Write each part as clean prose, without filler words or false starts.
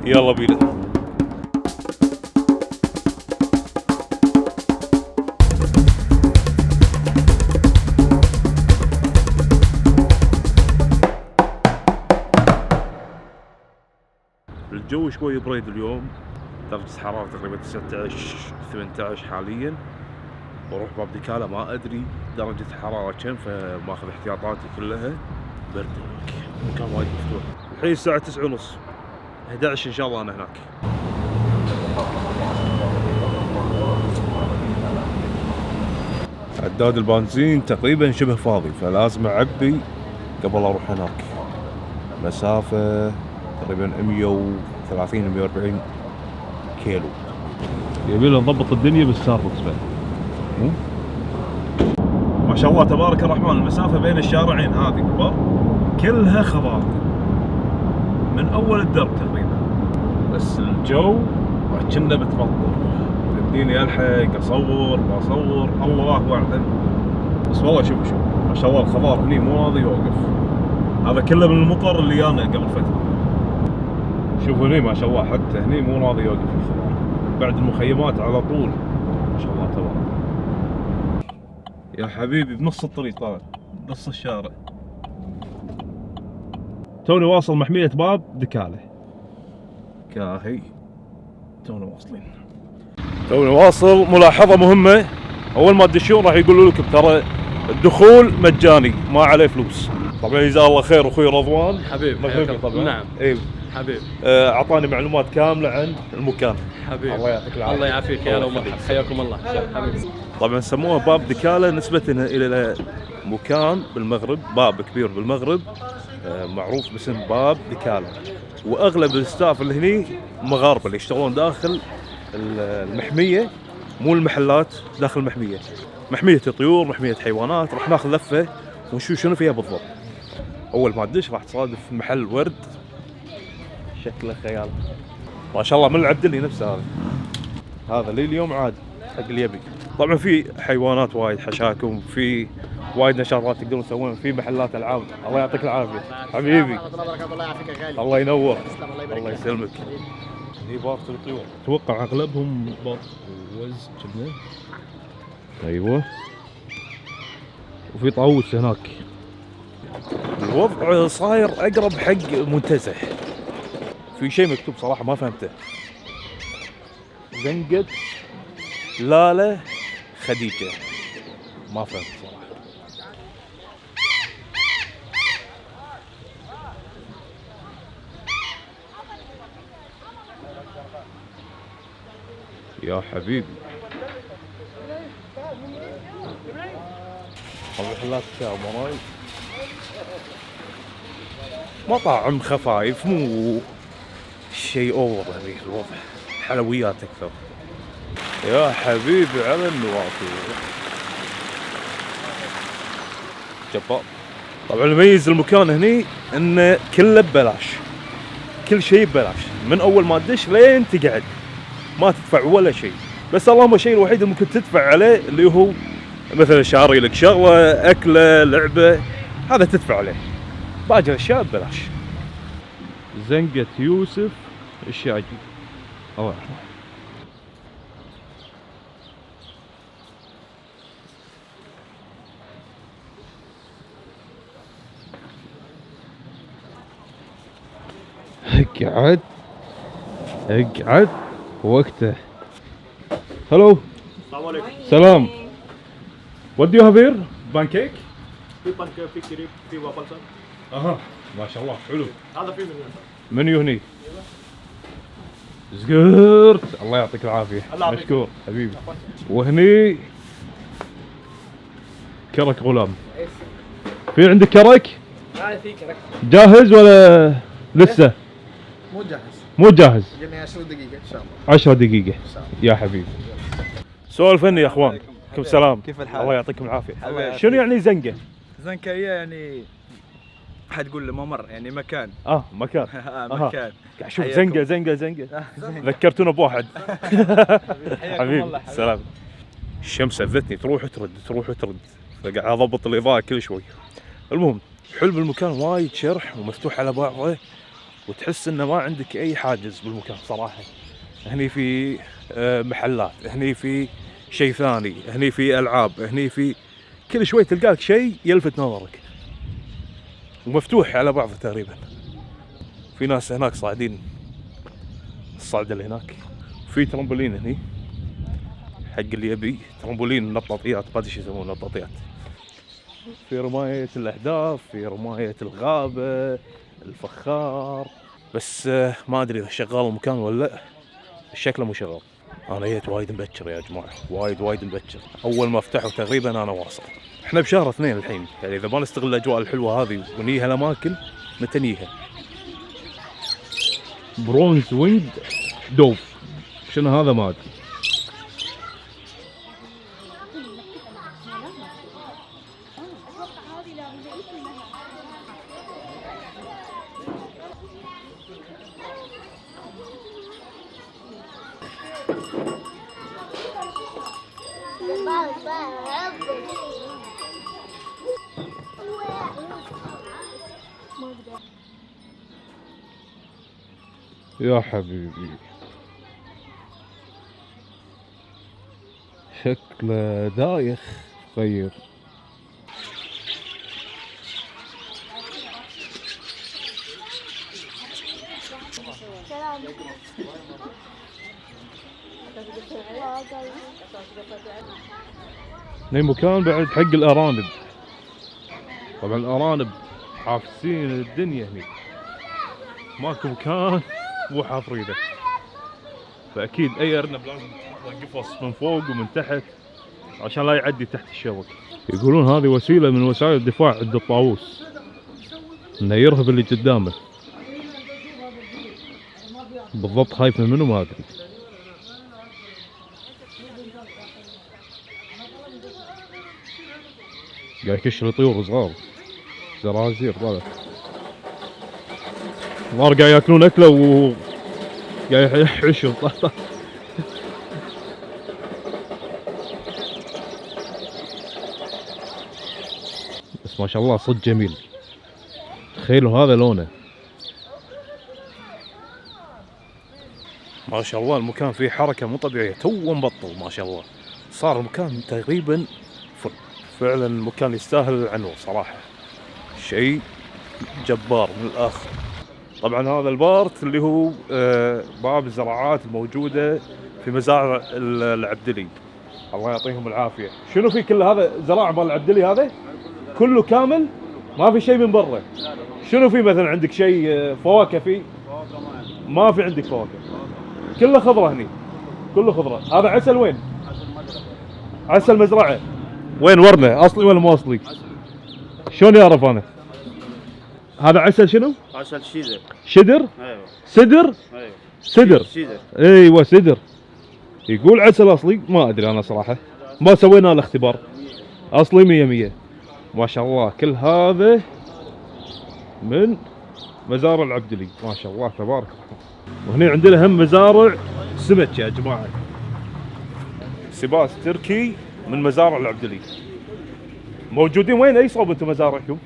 يلا بينا. الجو شوي بريد اليوم، درجة الحرارة تقريبا 19 18 حاليا. بروح باب ديكالا ما ادري درجة الحرارة كم، فماخذ احتياطاتي كلها. برد هناك، مكان وايد مفتوح. الحين الساعة 9:30 11 ان شاء الله انا هناك. عداد البنزين تقريبا شبه فاضي، فلازم اعبي قبل اروح هناك. مسافة تقريبا 130 140 كيلو. يبينا نضبط الدنيا بالستاربكس بعد. ما شاء الله تبارك الرحمن، المسافة بين الشارعين هذه كبار كلها خضار من اول الدرب تقريبا، بس الجو كنا بتمطر. يمديني الحق اصور ما اصور الله اعلم، بس والله شوف ما شاء الله الخضار هني مو راضي يوقف. هذا كله من المطر اللي جانا قبل فترة. شوفوا هني ما شاء الله، حتى هني مو راضي يوقف الخضار بعد المخيمات على طول. ما شاء الله تبارك يا حبيبي. بنص الطريق طالع، نص الشارع. توني واصل محمية باب ديكالا. كاهي توني واصلين. توني واصل. ملاحظة مهمة، أول ما تدشون راح يقولوا لكم ترى الدخول مجاني ما عليه فلوس. طبعا جزاه الله خير أخوي رضوان حبيب مغربي طبعا. نعم إيه حبيب. أعطاني معلومات كاملة عن المكان. حبيب الله يعطيك العافية. الله يعافيك يا هلا ومرحبا، حياكم الله حبيبي. طبعا سموها باب ديكالا نسبة إلى مكان بالمغرب، باب كبير بالمغرب معروف باسم باب ديكالا. واغلب الستاف اللي هني مغاربه اللي يشتغلون داخل المحميه، مو المحلات، داخل المحميه. محميه طيور، محميه حيوانات. راح ناخذ لفه ونشوف شنو فيها بالضبط. اول ما تدش راح تصادف محل ورد شكله خيال ما شاء الله، من العبدلي نفسه. هذا لي اليوم عادي حق اللي يبي. طبعا في حيوانات وايد، حشاكم، في وايد نشاطات تقدرون تسوون، في محلات العاب. الله يعطيك العافيه حبيبي. الله يعافيك يا غالي. الله ينور. الله يسلمك. هي بارة الطيور، اتوقع اغلبهم وز كذا. ايوه، وفي طاووس هناك. الوضع صاير اقرب حق منتزه. في شيء مكتوب صراحه ما فهمته. زنقة لاله خديجة، ما فهمت صراحة. يا حبيبي محلات ساموراي، مطاعم خفايف، مو شيء اوفر هذه الوضع. حلويات اكثر. يا حبيبي على النوافذ جبار. طبعا الميز المكان هني انه كله ببلاش، كل شيء ببلاش من اول ما تدش لين تقعد، ما تدفع ولا شيء. بس اللهم الشيء الوحيد اللي ممكن تدفع عليه اللي هو مثلا شاري لك شغله، اكله، لعبه، هذا تدفع عليه. باقي الاشياء ببلاش. زنقة يوسف الشاجي، الله يرحمه. اقعد وقته. هلو السلام عليكم. سلام. What do you have here? Pancake? في بانكيك، في كريب، في وافل سان. اها ما شاء الله حلو. هذا في منيو هني. زقرت. الله يعطيك العافية. مشكور حبيبي. وهني كرك غلام. في عندك كرك؟ في كرك. جاهز ولا لسه؟ مو جاهز. جميع 10 دقيقة إن شاء الله. 10 دقيقة يا حبيبي. سولفني يا اخوان. كيف السلام؟ كيف الحال؟ الله يعطيكم العافية. الله يعافيك. شنو يعني زنقة؟ زنكة هي يعني حتقول له ممر، يعني مكان. مكان. مكان. قاعد اشوف حياكم. زنقة. ذكرتونا بواحد. حبيبي سلام. الشمس اذتني، تروح وترد، فقاعد اضبط الاضاءة كل شوي. المهم حلو بالمكان، وايد شرح ومفتوح على بعضه، وتحس انه ما عندك اي حاجز بالمكان صراحه. هني في محلات، هني في شيء ثاني، هني في العاب، هني في كل شوي تلقاك شيء يلفت نظرك، ومفتوح على بعضه تقريبا. في ناس هناك صاعدين الصعده اللي هناك، في ترمبولين هني حق اللي يبي ترمبولين نطاطيات، ما ادري شو يسمونه نطاطيات. في رماية الأهداف، في رماية الغابة، الفخار، بس ما أدري إذا شغال المكان ولا لا، شكله مو شغال. أنا جيت وايد مبكر يا جماعة، وايد مبكر، أول ما فتحوا تقريبا أنا واصل. إحنا بشهر 2 الحين، يعني إذا ما نستغل الأجواء الحلوة هذه ونيها الأماكن متى نيها؟ برونز ويند دوف، شنو هذا ما ادري. يا حبيبي شكله دايخ غير. هني مكان بعد حق الارانب، طبعا الارانب حافسين الدنيا هني، ماكو مكان مو حافرينه، فاكيد اي ارنب لازم قفص من فوق ومن تحت عشان لا يعدي تحت الشبك. يقولون هذه وسيله من وسائل الدفاع عند الطاووس، انه يرهب اللي قدامه. بالضبط خايف منه ما ادري. قاعد يكشر طيور صغار، زرازير طلع الظاهر قاعد ياكلون اكله و قاعد يحشون. بس ما شاء الله صدق جميل، تخيلوا هذا لونه. ما شاء الله المكان فيه حركة مو طبيعية، تو مبطل ما شاء الله، صار المكان تقريبا فل. فعلا المكان يستاهل العنوة صراحة، شيء جبار من الآخر. طبعا هذا البارت اللي هو باب الزراعات الموجودة في مزارع العبدلي، الله يعطيهم العافية. شنو في كل هذا زراعة مال العبدلي هذا؟ كله كامل؟ ما في شيء من برا؟ شنو في مثلا عندك شيء فواكه فيه؟ ما في عندك فواكه، كله خضرة هني، كله خضرة. هذا عسل وين؟ عسل مزرعة وين ورنه؟ أصلي ولا مو أصلي؟ شلون يعرف أنا؟ هذا عسل شنو؟ عسل شيدر. شدر؟ ايوه سدر؟ ايوه سدر؟ شيدر. ايوه سدر. يقول عسل أصلي، ما أدري أنا صراحة، ما سوينا الاختبار. أصلي 100 ما شاء الله. كل هذا من مزارع العبدلي ما شاء الله تبارك الله. وهنا عندنا هم مزارع سمك يا جماعة، سباس تركي من مزارع العبدلي. موجودين وين؟ اي صوب انتم مزارعكم؟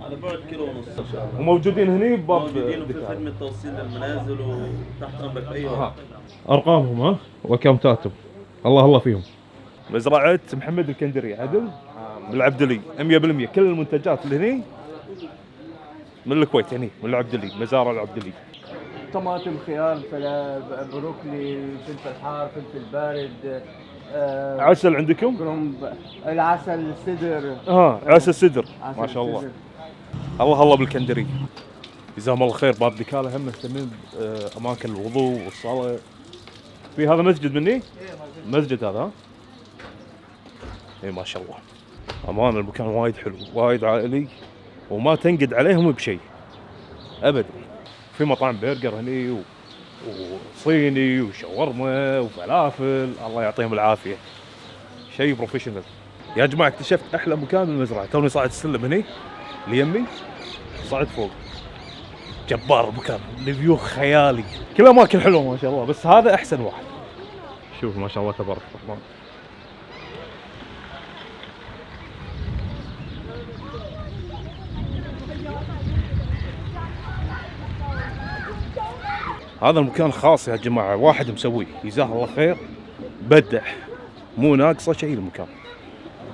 على بعد كيلو ونص ان شاء الله. وموجودين هني بباب موجودين في خدمة توصيل للمنازل وتحت امرك باي وقت. ارقامهم ها واكونتاتهم الله فيهم. مزرعة محمد الكندري عدل بالعبدلي 100%. كل المنتجات اللي هني من الكويت، هني من العبدلي، مزارع العبدلي. طماطم، خيار، بروكلي، فلفل حار، فلفل بارد، عسل عندكم؟ كرنب، العسل سدر. عسل سدر عسل ما شاء الله. سدر. الله بالكندري، جزاهم الله خير. باب دكالة هم مهتمين بأماكن الوضوء والصلاة. في هذا مسجد مني؟ مسجد هذا ها؟ اي ما شاء الله. أمان المكان وايد حلو، وايد عائلي، وما تنقد عليهم بشيء أبدا. في مطاعم برجر هني وصيني وشاورما وفلافل، الله يعطيهم العافية، شيء بروفيشنال. يا جماعة اكتشفت أحلى مكان بالمزرعة، توني صاعد السلم هني ليمي، صعد فوق، جبار المكان، الفيو خيالي، كل أماكن حلوة ما شاء الله، بس هذا أحسن واحد. شوف ما شاء الله تبارك الرحمن. هذا المكان خاص يا جماعه، واحد مسويه جزاه الله خير، بدع، مو ناقصه شيء المكان.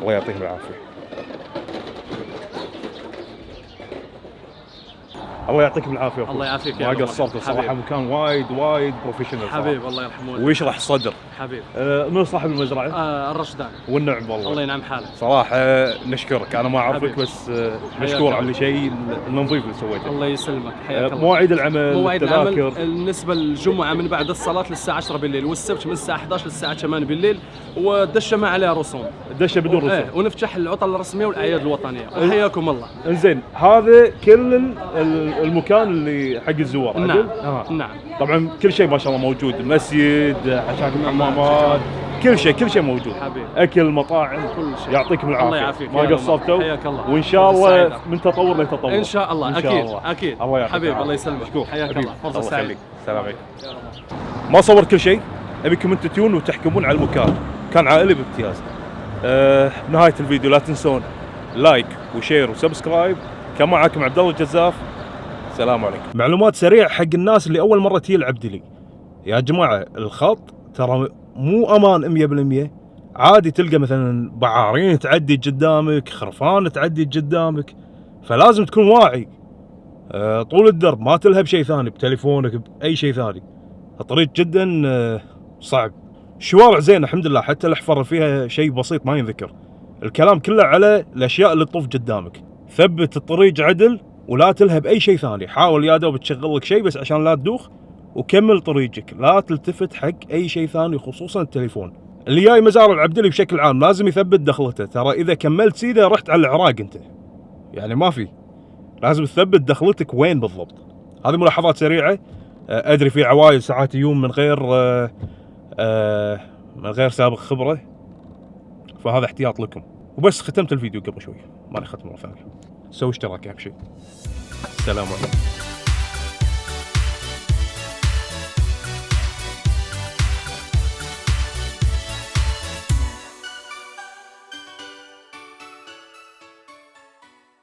الله يعطيه العافيه. الله يعطيك العافيه. الله يعافيك ما يا أبو قصرت محمد. الصراحه، حبيب. مكان وايد بروفيشنال حبيب الله يرحمه. ويشرح صدر. حبيب. من صاحب المزرعه؟ الرشدان. والنعم والله. الله ينعم حالك. صراحه نشكرك، انا ما اعرفك حبيب. بس مشكور على الشيء النظيف اللي سويته. الله يسلمك، حياك الله. مواعيد العمل، مواعيد التذاكر. العمل بالنسبه للجمعه من بعد الصلاه للساعه 10 بالليل، والسبت من الساعه 11 للساعه 8 بالليل، والدشه ما عليها رسوم. دشه بدون رسوم. ايه، ونفتح العطل الرسميه والاعياد الوطنيه. وحياكم الله. انزين، هذا كل المكان اللي حق الزوار. نعم. عدل؟ نعم. طبعا كل شيء ما شاء الله موجود، مسجد، حشاكم حمامات، كل شيء موجود. حبيب. اكل، مطاعم، كل شيء. يعطيكم العافيه. الله يعافيك ما يا رب. قصرتوا. حياك الله. وان شاء الله سعيدة. من تطور لتطور. ان شاء الله. إن اكيد شاء الله. اكيد. الله يعطيك حبيب العافية. الله يسلمك. مشكور. حياك حبيبي. الله. فرصه الله سعيده. يخليك. السلام عليكم. ما صور كل شيء، ابيكم انتم تجون وتحكمون على المكان. كان عائلي بامتياز. بنهايه الفيديو لا تنسون لايك وشير وسبسكرايب. كان معكم عبد الله الجزاف. السلام عليكم. معلومات سريعه حق الناس اللي اول مره تجي العبدلي. يا جماعه الخط ترى مو امان 100%. عادي تلقى مثلا بعارين تعدي قدامك، خرفان تعدي قدامك، فلازم تكون واعي. طول الدرب ما تلهب شيء ثاني بتليفونك باي شيء ثاني. الطريق جدا صعب. شوارع زينه الحمد لله، حتى الاحفر فيها شيء بسيط ما ينذكر. الكلام كله على الاشياء اللي تطوف قدامك. ثبت الطريق عدل ولا تلهب اي شيء ثاني. حاول يا دوب تشغل لك شيء بس عشان لا تدوخ، وكمل طريقك. لا تلتفت حق اي شيء ثاني خصوصا التليفون. اللي جاي مزار العبدلي بشكل عام لازم يثبت دخلته. ترى اذا كملت سيده رحت على العراق انت، يعني ما في. لازم تثبت دخلتك وين بالضبط. هذه ملاحظات سريعه. ادري في عوايد ساعات يوم من غير سابق خبره، فهذا احتياط لكم. وبس ختمت الفيديو قبل شوي، ما ختم مره ثانيه. سوي اشتراك اهم شيء. السلام عليكم.